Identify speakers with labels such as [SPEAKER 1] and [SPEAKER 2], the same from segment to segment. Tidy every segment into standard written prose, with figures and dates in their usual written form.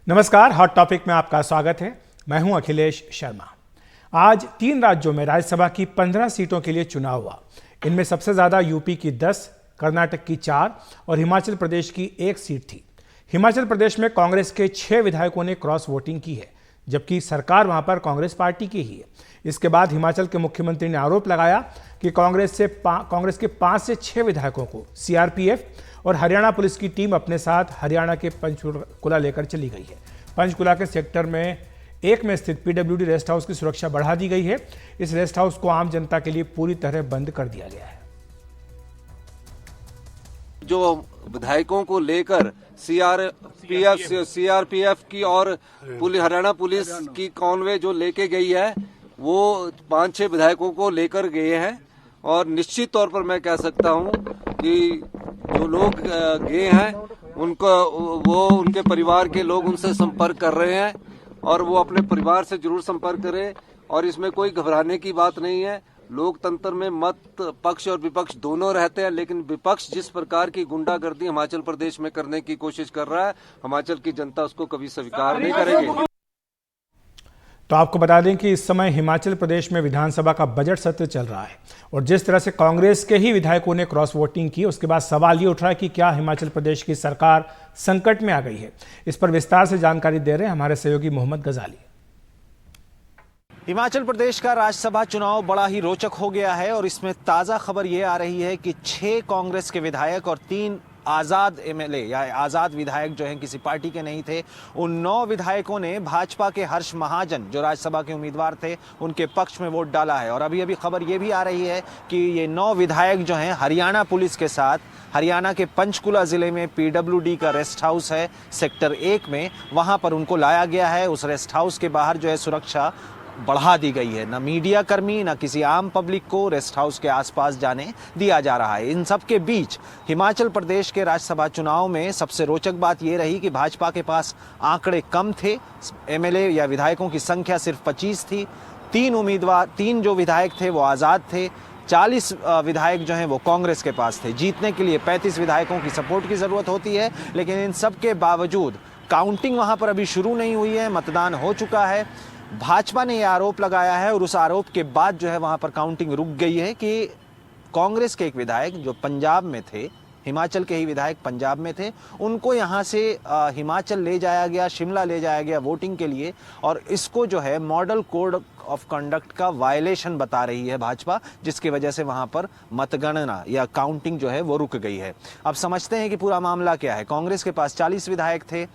[SPEAKER 1] नमस्कार, hot topic में आपका स्वागत है। मैं हूं अखिलेश शर्मा। आज 3 राज्यों में राज्यसभा की 15 सीटों के लिए चुनाव हुआ। इनमें सबसे ज्यादा यूपी की 10, कर्नाटक की 4 और हिमाचल प्रदेश की 1 सीट थी। हिमाचल प्रदेश में कांग्रेस के 6 विधायकों ने क्रॉस वोटिंग की है, जबकि सरकार वहां पर कांग्रेस पार्टी की ही है। इसके बाद हिमाचल के मुख्यमंत्री ने आरोप लगाया कि कांग्रेस के 5 से 6 विधायकों को सीआरपीएफ और हरियाणा पुलिस की टीम अपने साथ हरियाणा के पंचकुला लेकर चली गई है। पंचकुला के सेक्टर में 1 में स्थित पीडब्ल्यूडी रेस्ट हाउस की सुरक्षा बढ़ा दी गई है। इस रेस्ट हाउस को आम जनता के लिए पूरी तरह बंद कर दिया गया है।
[SPEAKER 2] जो विधायकों को लेकर सीआरपीएफ की और हरियाणा पुलिस की कॉन्वे जो लेके गई है, वो 5-6 विधायकों को लेकर गए हैं। और निश्चित तौर पर मैं कह सकता हूं कि जो लोग गए हैं उनके परिवार के लोग उनसे संपर्क कर रहे हैं और वो अपने परिवार से जरूर संपर्क करें। और इसमें कोई घबराने की बात नहीं है। लोकतंत्र में मत पक्ष और विपक्ष दोनों रहते हैं, लेकिन विपक्ष जिस प्रकार की गुंडागर्दी हिमाचल प्रदेश में करने की कोशिश कर रहा है, हिमाचल की जनता उसको कभी स्वीकार नहीं करेगी।
[SPEAKER 1] तो आपको बता दें कि इस समय हिमाचल प्रदेश में विधानसभा का बजट सत्र चल रहा है और जिस तरह से कांग्रेस के ही विधायकों ने क्रॉस वोटिंग की, उसके बाद सवाल ये उठ रहा है कि क्या हिमाचल प्रदेश की सरकार संकट में आ गई है। इस पर विस्तार से जानकारी दे रहे हैं हमारे सहयोगी मोहम्मद गजाली।
[SPEAKER 3] हिमाचल प्रदेश का राज्यसभा चुनाव बड़ा ही रोचक हो गया है और इसमें ताज़ा खबर ये आ रही है कि 6 कांग्रेस के विधायक और 3 आज़ाद एमएलए या आज़ाद विधायक जो हैं किसी पार्टी के नहीं थे, उन 9 विधायकों ने भाजपा के हर्ष महाजन जो राज्यसभा के उम्मीदवार थे उनके पक्ष में वोट डाला है। और अभी खबर ये भी आ रही है कि ये 9 विधायक जो हैं हरियाणा पुलिस के साथ हरियाणा के पंचकुला जिले में पीडब्ल्यूडी का रेस्ट हाउस है सेक्टर 1 में, वहाँ पर उनको लाया गया है। उस रेस्ट हाउस के बाहर जो है सुरक्षा बढ़ा दी गई है। न मीडिया कर्मी न किसी आम पब्लिक को रेस्ट हाउस के आसपास जाने दिया जा रहा है। इन सब के बीच हिमाचल प्रदेश के राज्यसभा चुनाव में सबसे रोचक बात यह रही कि भाजपा के पास आंकड़े कम थे। एमएलए या विधायकों की संख्या सिर्फ 25 थी। 3 जो विधायक थे वो आज़ाद थे। 40 विधायक जो हैं वो कांग्रेस के पास थे। जीतने के लिए 35 विधायकों की सपोर्ट की ज़रूरत होती है, लेकिन इन सब के बावजूद काउंटिंग वहाँ पर अभी शुरू नहीं हुई है। मतदान हो चुका है। भाजपा ने यह आरोप लगाया है और उस आरोप के बाद जो है वहां पर काउंटिंग रुक गई है कि कांग्रेस के एक विधायक जो पंजाब में थे, हिमाचल के ही विधायक पंजाब में थे, उनको यहां से हिमाचल ले जाया गया, शिमला ले जाया गया वोटिंग के लिए। और इसको जो है मॉडल कोड ऑफ कंडक्ट का वायलेशन बता रही है भाजपा, जिसकी वजह से वहां पर मतगणना या काउंटिंग जो है वो रुक गई है। अब समझते हैं कि पूरा मामला क्या है। कांग्रेस के पास 40 विधायक थे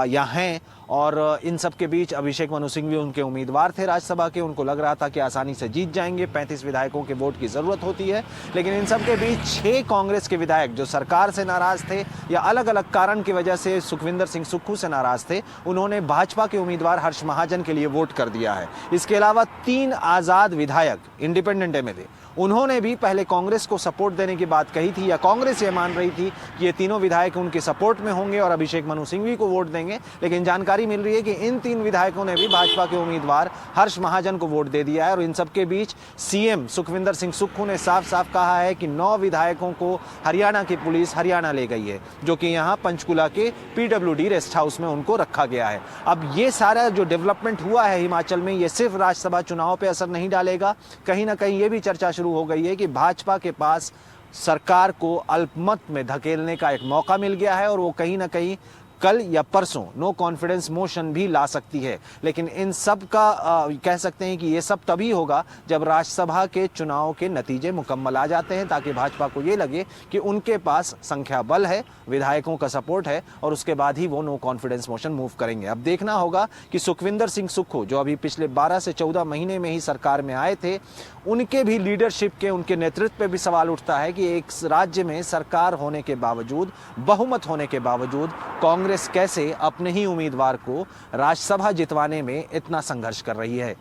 [SPEAKER 3] या हैं, और इन सब के बीच अभिषेक मनु सिंह भी उनके उम्मीदवार थे राज्यसभा के। उनको लग रहा था कि आसानी से जीत जाएंगे, 35 विधायकों के वोट की जरूरत होती है। लेकिन इन सब के बीच 6 कांग्रेस के विधायक जो सरकार से नाराज थे या अलग अलग कारण की वजह से सुखविंदर सिंह सुक्खू से नाराज थे, उन्होंने भाजपा के उम्मीदवार हर्ष महाजन के लिए वोट कर दिया है। इसके अलावा 3 आज़ाद विधायक इंडिपेंडेंट एमएलए, उन्होंने भी पहले कांग्रेस को सपोर्ट देने की बात कही थी या कांग्रेस ये मान रही थी कि ये तीनों विधायक उनके सपोर्ट में होंगे और अभिषेक मनु सिंघवी को वोट देंगे। लेकिन जानकारी मिल रही है कि इन 3 विधायकों ने भी भाजपा के उम्मीदवार हर्ष महाजन को वोट दे दिया है। और इन सबके बीच सीएम सुखविंदर सिंह सुक्खू ने साफ साफ कहा है कि 9 विधायकों को हरियाणा की पुलिस हरियाणा ले गई है, जो कि यहाँ पंचकुला के पीडब्ल्यूडी रेस्ट हाउस में उनको रखा गया है। अब ये सारा जो डेवलपमेंट हुआ है हिमाचल में, ये सिर्फ राज्यसभा चुनाव पर असर नहीं डालेगा। कहीं ना कहीं ये भी चर्चा शुरू हो गई है कि भाजपा के पास सरकार को अल्पमत में धकेलने का एक मौका मिल गया है और वो कहीं ना कहीं कल या परसों नो कॉन्फिडेंस मोशन भी ला सकती है। लेकिन इन सब का कह सकते हैं कि ये सब तभी होगा जब राज्यसभा के चुनाव के नतीजे मुकम्मल आ जाते हैं, ताकि भाजपा को ये लगे कि उनके पास संख्या बल है, विधायकों का सपोर्ट है, और उसके बाद ही वो नो कॉन्फिडेंस मोशन मूव करेंगे। अब देखना होगा कि सुखविंदर सिंह सुक्खू जो अभी पिछले 12 से 14 महीने में ही सरकार में आए थे, उनके भी लीडरशिप के, उनके नेतृत्व पे भी सवाल उठता है कि एक राज्य में सरकार होने के बावजूद, बहुमत होने के बावजूद कांग्रेस कैसे अपने ही उम्मीदवार को राज्यसभा जितवाने में इतना संघर्ष कर रही है।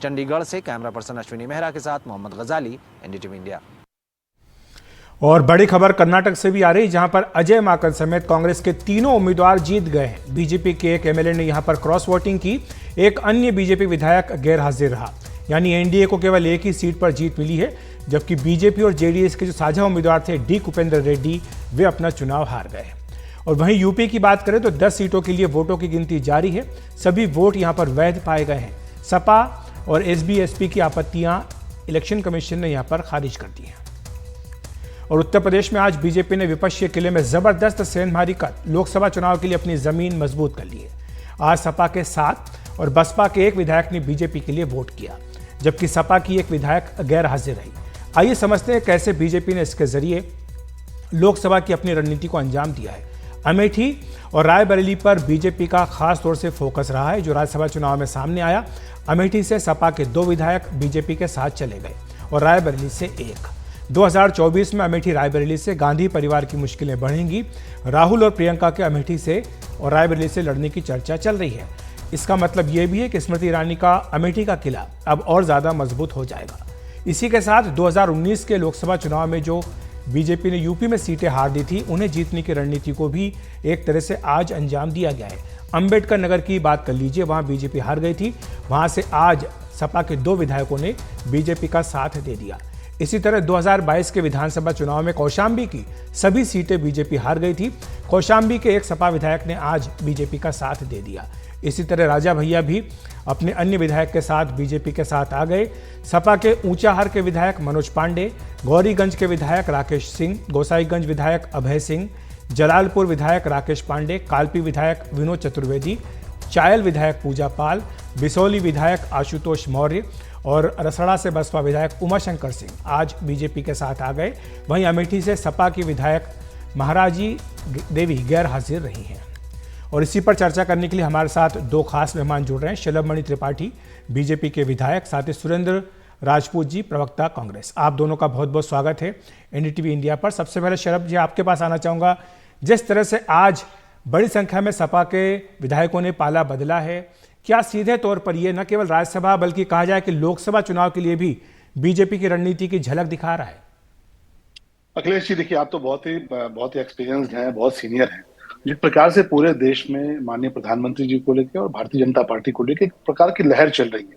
[SPEAKER 3] चंडीगढ़ से कैमरा पर्सन अश्विनी मेहरा के साथ मोहम्मद गजाली, एनडीटीवी इंडिया।
[SPEAKER 1] और बड़ी खबर कर्नाटक से भी आ रही, जहां पर अजय माकन समेत कांग्रेस के तीनों उम्मीदवार जीत गए हैं। बीजेपी के एक एमएलए ने यहां पर क्रॉस वोटिंग की, एक अन्य बीजेपी विधायक गैर हाजिर रहा। यानी एनडीए को केवल एक ही सीट पर जीत मिली है, जबकि बीजेपी और जेडीएस के जो साझा उम्मीदवार थे डी कुपेंद्र रेड्डी, वे अपना चुनाव हार गए। और वहीं यूपी की बात करें तो 10 सीटों के लिए वोटों की गिनती जारी है। सभी वोट यहां पर वैध पाए गए हैं। सपा और एसबी एसपी की आपत्तियां इलेक्शन कमीशन ने यहां पर खारिज कर दी हैं। और उत्तर प्रदेश में आज बीजेपी ने विपक्ष के किले में जबरदस्त सेंधमारी कर लोकसभा चुनाव के लिए अपनी जमीन मजबूत कर ली है। आज सपा के 7 और बसपा के 1 विधायक ने बीजेपी के लिए वोट किया, जबकि सपा की 1 विधायक गैर हाजिर रही। आइए समझते हैं कैसे बीजेपी ने इसके जरिए लोकसभा की अपनी रणनीति को अंजाम दिया है। अमेठी और रायबरेली पर बीजेपी का खास तौर से फोकस रहा है, जो राज्यसभा चुनाव में सामने आया। अमेठी से सपा के 2 विधायक बीजेपी के साथ चले गए और रायबरेली से 1। 2024 में अमेठी रायबरेली से गांधी परिवार की मुश्किलें बढ़ेंगी। राहुल और प्रियंका के अमेठी से और रायबरेली से लड़ने की चर्चा चल रही है। इसका मतलब यह भी है कि स्मृति ईरानी का अमेठी का किला अब और ज्यादा मजबूत हो जाएगा। इसी के साथ 2019 के लोकसभा चुनाव में जो बीजेपी ने यूपी में सीटें हार दी थी, उन्हें जीतने की रणनीति को भी एक तरह से आज अंजाम दिया गया है। अंबेडकर नगर की बात कर लीजिए, वहां बीजेपी हार गई थी, वहां से आज सपा के 2 विधायकों ने बीजेपी का साथ दे दिया। इसी तरह 2022 के विधानसभा चुनाव में कौशाम्बी की सभी सीटें बीजेपी हार गई थी। कौशाम्बी के 1 सपा विधायक ने आज बीजेपी का साथ दे दिया। इसी तरह राजा भैया भी अपने अन्य विधायक के साथ बीजेपी के साथ आ गए। सपा के ऊंचाहार के विधायक मनोज पांडे, गौरीगंज के विधायक राकेश सिंह, गोसाईगंज विधायक अभय सिंह, जलालपुर विधायक राकेश पांडे, कालपी विधायक विनोद चतुर्वेदी, चायल विधायक पूजा पाल, बिसौली विधायक आशुतोष मौर्य और रसड़ा से बसपा विधायक उमाशंकर सिंह आज बीजेपी के साथ आ गए। वहीं अमेठी से सपा की विधायक महाराजी देवी गैर हाजिर रही हैं। और इसी पर चर्चा करने के लिए हमारे साथ 2 खास मेहमान जुड़ रहे हैं। शलभमणि त्रिपाठी बीजेपी के विधायक, साथ ही सुरेंद्र राजपूत जी प्रवक्ता कांग्रेस। आप दोनों का बहुत बहुत स्वागत है एनडीटीवी इंडिया पर। सबसे पहले शलभ जी आपके पास आना चाहूँगा, जिस तरह से आज बड़ी संख्या में सपा के विधायकों ने पाला बदला है, क्या सीधे तौर पर यह न केवल राज्यसभा बल्कि कहा जाए कि लोकसभा चुनाव के लिए भी बीजेपी की रणनीति की झलक दिखा रहा है?
[SPEAKER 4] अखिलेश जी, देखिए, आप तो बहुत ही एक्सपीरियंस्ड हैं, बहुत सीनियर हैं। जिस प्रकार से पूरे देश में माननीय प्रधानमंत्री जी को लेकर और भारतीय जनता पार्टी को लेकर एक प्रकार की लहर चल रही है,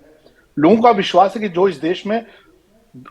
[SPEAKER 4] लोगों का विश्वास है कि जो इस देश में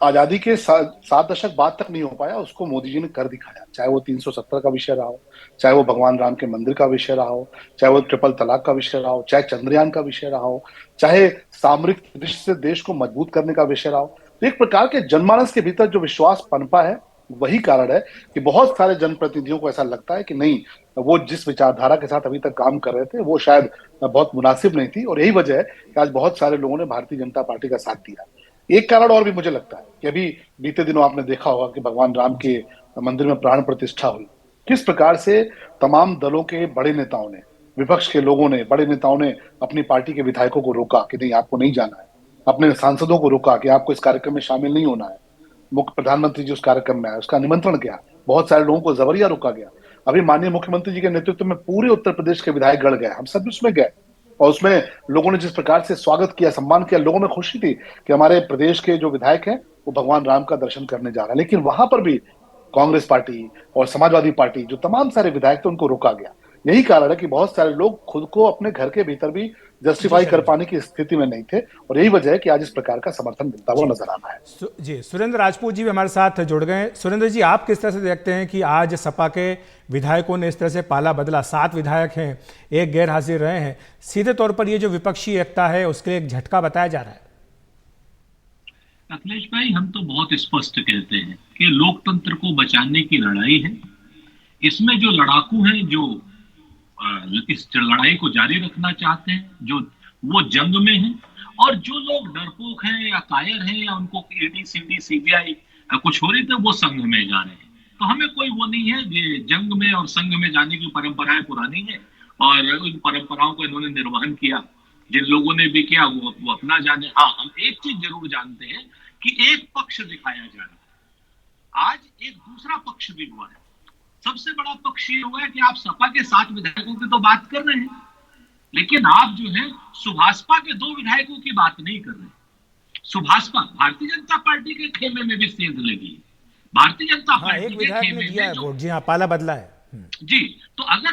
[SPEAKER 4] आजादी के 7 दशक बाद तक नहीं हो पाया, उसको मोदी जी ने कर दिखाया। चाहे वो 370 का विषय रहा हो, चाहे वो भगवान राम के मंदिर का विषय रहा हो, चाहे वो ट्रिपल तलाक का विषय रहा हो, चाहे चंद्रयान का विषय रहा हो, चाहे सामरिक दृष्टि से देश को मजबूत करने का विषय रहा हो। तो एक प्रकार के जनमानस के भीतर जो विश्वास पनपा है, वही कारण है कि बहुत सारे जनप्रतिनिधियों को ऐसा लगता है कि नहीं, वो जिस विचारधारा के साथ अभी तक काम कर रहे थे वो शायद बहुत मुनासिब नहीं थी। और यही वजह है कि आज बहुत सारे लोगों ने भारतीय जनता पार्टी का साथ दिया। एक कारण और भी मुझे लगता है कि अभी बीते दिनों आपने देखा होगा कि भगवान राम के मंदिर में प्राण प्रतिष्ठा हुई। किस प्रकार से तमाम दलों के बड़े नेताओं ने, विपक्ष के लोगों ने, बड़े नेताओं ने अपनी पार्टी के विधायकों को रोका कि नहीं, आपको नहीं जाना है। अपने सांसदों को रोका कि आपको इस कार्यक्रम में शामिल नहीं होना है। मुख्य प्रधानमंत्री जी उस कार्यक्रम में आए, उसका निमंत्रण किया। बहुत सारे लोगों को जबरिया रोका गया। अभी माननीय मुख्यमंत्री जी के नेतृत्व में पूरे उत्तर प्रदेश के विधायक गढ़ गए, हम सब भी उसमें गए, और उसमें लोगों ने जिस प्रकार से स्वागत किया, सम्मान किया, लोगों में खुशी थी कि हमारे प्रदेश के जो विधायक हैं वो भगवान राम का दर्शन करने जा रहे हैं। लेकिन वहां पर भी कांग्रेस पार्टी और समाजवादी पार्टी, जो तमाम सारे विधायक थे, उनको रोका गया। यही कारण है कि बहुत सारे लोग खुद को अपने घर के भीतर भी जस्टिफाई कर पाने की स्थिति में नहीं थे, और यही वजह है कि आज इस प्रकार का समर्थन मिलता हुआ नजर आ रहा है।
[SPEAKER 1] जी, सुरेंद्र राजपूत जी भी हमारे साथ जुड़ गए। सुरेंद्र जी, आप किस तरह से देखते हैं कि आज सपा के विधायकों ने इस तरह से पाला बदला? 7 विधायक हैं, 1 गैर हाजिर रहे हैं। सीधे तौर पर ये जो विपक्षी एकता है उसके लिए एक झटका बताया जा रहा है।
[SPEAKER 5] अखिलेश भाई, हम तो बहुत स्पष्ट कहते हैं कि लोकतंत्र को बचाने की लड़ाई है। इसमें जो लड़ाकू हैं, जो इस लड़ाई को जारी रखना चाहते हैं, जो वो जंग में हैं, और जो लोग डरपोक हैं या कायर हैं या उनको ईडी सीडी सीबीआई कुछ हो रही थे, वो संघ में जा रहे हैं। तो हमें कोई वो नहीं है। ये जंग में और संघ में जाने की परंपराएं पुरानी है और उन परंपराओं को इन्होंने निर्वहन किया। जिन लोगों ने भी किया वो अपना जाने। हाँ, हम एक चीज जरूर जानते हैं कि एक पक्ष दिखाया जा रहा है। आज एक दूसरा पक्ष भी हुआ है। सबसे बड़ा पक्ष ये हुआ है कि आप सपा के 7 विधायकों की तो बात कर रहे हैं, लेकिन आप जो है सुभाषपा के 2 विधायकों की बात नहीं कर रहे। सुभाषपा भारतीय जनता पार्टी के खेमे में भी सेंध लगी है। भारतीय जनता पार्टी
[SPEAKER 1] एक विधायक ने दिया है वोट। जी हाँ, पाला बदला है
[SPEAKER 5] जी। तो अगर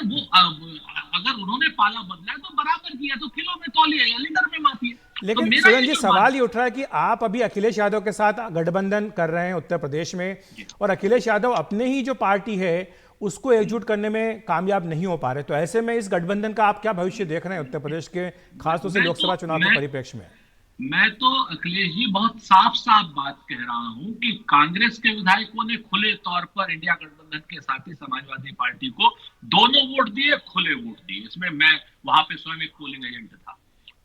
[SPEAKER 5] उन्होंने पाला बदला है तो बराबर किया, तो किलो में तौलिए या लीटर में मापिए।
[SPEAKER 1] लेकिन
[SPEAKER 5] तो
[SPEAKER 1] सुरेंद्र जी, सवाल ये उठ रहा है कि आप अभी अखिलेश यादव के साथ गठबंधन कर रहे हैं उत्तर प्रदेश में, और अखिलेश यादव अपने ही जो पार्टी है उसको एकजुट करने में कामयाब नहीं हो पा रहे। तो ऐसे में इस गठबंधन का आप क्या भविष्य देख रहे हैं उत्तर प्रदेश के, खासतौर से लोकसभा चुनाव के परिप्रेक्ष्य में?
[SPEAKER 5] मैं तो अखिलेश जी बहुत साफ साफ बात कह रहा हूं कि कांग्रेस के विधायकों ने खुले तौर पर इंडिया गठबंधन के साथी समाजवादी पार्टी को दोनों वोट दिए, खुले वोट दिए। इसमें मैं वहां पे स्वयं एक पोलिंग एजेंट था।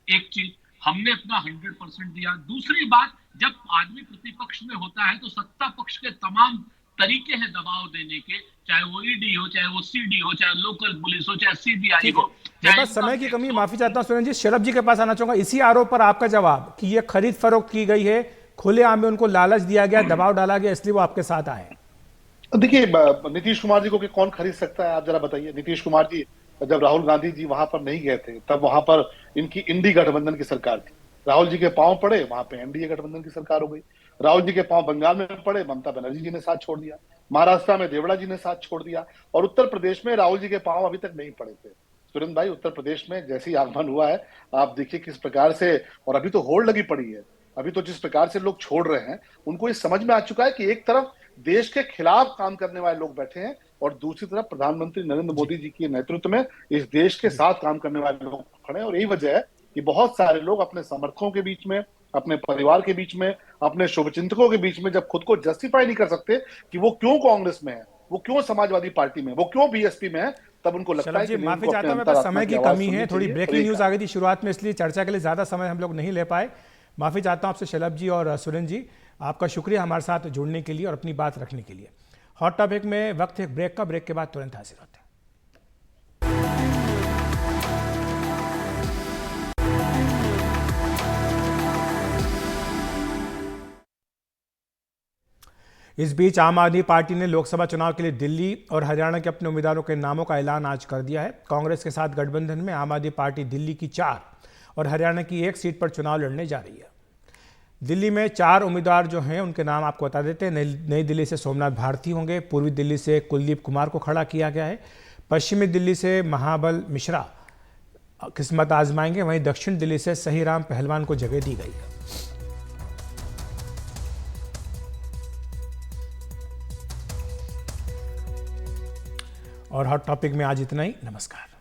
[SPEAKER 5] एक चीज, हमने अपना 100% दिया। दूसरी बात, जब आदमी प्रतिपक्ष में होता है तो सत्ता पक्ष के तमाम तरीके हैं दबाव देने के, चाहे वो ईडी हो, चाहे वो सीडी हो, चाहे लोकल पुलिस हो, चाहे सीबीआई हो।
[SPEAKER 1] बस समय की कमी, माफी चाहता हूं सुरेंद्र जी, शरद जी के पास आना चाहूंगा इसी आरोप पर आपका जवाब कि ये खरीद फरोख्त की गई है, खुलेआम में उनको लालच दिया गया, दबाव डाला गया, इसलिए वो आपके साथ आए।
[SPEAKER 4] देखिए, नीतीश कुमार जी को कौन खरीद सकता है, आप जरा बताइए। नीतीश कुमार जी जब राहुल गांधी जी वहां पर नहीं गए थे, तब वहां पर इनकी इंडी गठबंधन की सरकार थी। राहुल जी के पांव पड़े, वहां पे एनडीए गठबंधन की सरकार हो गई। राहुल जी के पांव बंगाल में पड़े, ममता बनर्जी जी ने साथ छोड़ दिया। महाराष्ट्र में देवड़ा जी ने साथ छोड़ दिया। और उत्तर प्रदेश में राहुल जी के पांव अभी तक नहीं पड़े थे। सुरेंद्र भाई, उत्तर प्रदेश में जैसे ही आगमन हुआ है, आप देखिए किस प्रकार से, और अभी तो होड़ लगी पड़ी है। अभी तो जिस प्रकार से लोग छोड़ रहे हैं, उनको ये समझ में आ चुका है कि एक तरफ देश के खिलाफ काम करने वाले लोग बैठे हैं और दूसरी तरफ प्रधानमंत्री नरेंद्र मोदी जी के नेतृत्व में इस देश के साथ काम करने वाले लोग खड़े हैं। और यही वजह है कि बहुत सारे लोग अपने समर्थकों के बीच में, अपने परिवार के बीच में, अपने शुभचिंतकों के बीच में जब खुद को जस्टिफाई नहीं कर सकते कि वो क्यों कांग्रेस में है, वो क्यों समाजवादी पार्टी में, वो क्यों बीएसपी में है, तब उनको लगता है कि
[SPEAKER 1] माफी चाहता हूं, मैं बस समय की कमी है, थोड़ी ब्रेकिंग न्यूज आ गई थी शुरुआत में, इसलिए चर्चा के लिए ज्यादा समय हम लोग नहीं ले पाए। माफी चाहता हूं आपसे शलभ जी और सुरेंद्र जी, आपका शुक्रिया हमारे साथ जुड़ने के लिए और अपनी बात रखने के लिए। हॉट टॉपिक में वक्त एक ब्रेक का, ब्रेक के बाद तुरंत हाजिर होते हैं। इस बीच आम आदमी पार्टी ने लोकसभा चुनाव के लिए दिल्ली और हरियाणा के अपने उम्मीदवारों के नामों का ऐलान आज कर दिया है। कांग्रेस के साथ गठबंधन में आम आदमी पार्टी दिल्ली की 4 और हरियाणा की 1 सीट पर चुनाव लड़ने जा रही है। दिल्ली में 4 उम्मीदवार जो हैं उनके नाम आपको बता देते हैं। नई दिल्ली से सोमनाथ भारती होंगे, पूर्वी दिल्ली से कुलदीप कुमार को खड़ा किया गया है, पश्चिमी दिल्ली से महाबल मिश्रा किस्मत आजमाएंगे, वहीं दक्षिण दिल्ली से सहीराम पहलवान को जगह दी गई है। और हॉट टॉपिक में आज इतना ही। नमस्कार।